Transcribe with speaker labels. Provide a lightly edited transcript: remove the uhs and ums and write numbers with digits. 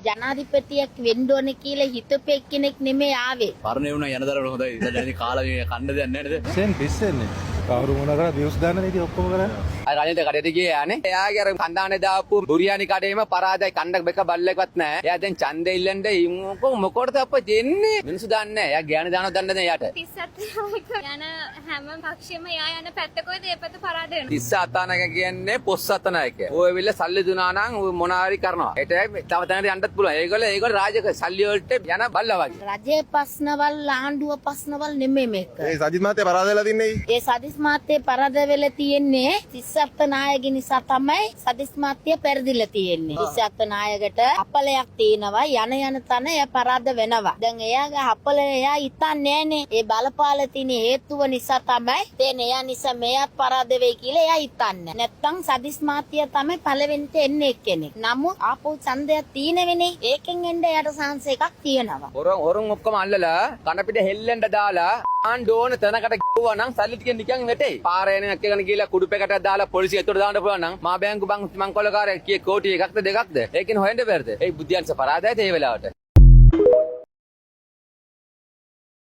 Speaker 1: ජනාධිපතියක් වෙන්න ඕනේ කියලා හිතපු එක්කෙනෙක් නෙමෙයි ආවේ.
Speaker 2: පරණ වුණා යනදරන හොඳයි. ඉතින් කාලා කන්න දෙයක් නැහැ නේද?
Speaker 3: සෙන් පිස්සෙන්නේ. කවුරු මොන කරා views දාන්න නේද ඔක්කොම කරන්නේ.
Speaker 4: අර රජිත කඩේට ගියේ යන්නේ. එයාගේ අර කන්දානේ දාපු බුරියානි කඩේම පරාදයි කණ්ඩක් බෙක බල්ලෙක්වත් නැහැ. එයා දැන් ඡන්දෙ ඉල්ලන්නේ මොකටද අප්පා දෙන්නේ? මිනිස්සු දන්නේ නැහැ. එයා ගෑණි දානවත් දන්නේ නැහැ එයාට.
Speaker 5: 37 යන හැම පක්ෂෙම එයා යන පැත්ත කොයිද ඒ පැත්ත පරාද වෙනවා.
Speaker 4: 37 අතනක කියන්නේ පොස්සත නායකය. ඔය වෙල්ල සල්ලි දුනා නම් මොනාරි කරනවා. ඒට තව තැනකට යන්නත් පුළුවන්. ඒගොල්ලෝ රාජක සල්ලි වලට යන බල්ලා වගේ.
Speaker 1: රජයේ පස්නවල් ආණ්ඩුව පස්නවල් නෙමෙයි මේක.
Speaker 3: ඒ සජිත් මහත්තයා පරාද වෙලා තින්නේ.
Speaker 1: ඒ සදිස් මාත්‍ය පරාද වෙලා තියෙන්නේ 37 නායක නිසා තමයි සදිස් මාත්‍ය පෙරදිලා තියෙන්නේ. 37 නායකට අපලයක් තියෙනවා යන තන එයා පරාද වෙනවා. දැන් එයාගේ අපලය එයා හිතන්නේ නැහනේ. ඒ බලපාල තියෙන හේතුව නිසා තමයි තේන එයා නිසා මෙයාත් පරාද වෙයි කියලා එයා හිතන්නේ. නැත්තම් සදිස් මාත්‍ය තමයි පළවෙනිට එන්නේ එක්කෙනෙක්. නමුත් ආපහු ඡන්දයක් තියෙනවෙනේ. ඒකෙන් එන්න එයාට chance එකක් තියෙනවා.
Speaker 4: හොරුන් ඔක්කොම අල්ලලා කන පිට හෙල්ලෙන්න දාලා ආණ්ඩෝන තැනකට ගිහුවා නම් සල්ලි ටිකෙන් නිකන් වැටේ. පාරේන එකගෙන ගිහලා කුඩු පැකටක් දාලා පොලිසිය ඇතුළට දාන්න පුළුවන් නම් මා බැංකු මංකොල්ලකාරයෙක් කී කෝටි එකක්ද දෙකක්ද? ඒකෙන් හොයන්න බැරිද? ඒ බුද්ධියන්ස පරාදයිද ඒ වෙලාවට?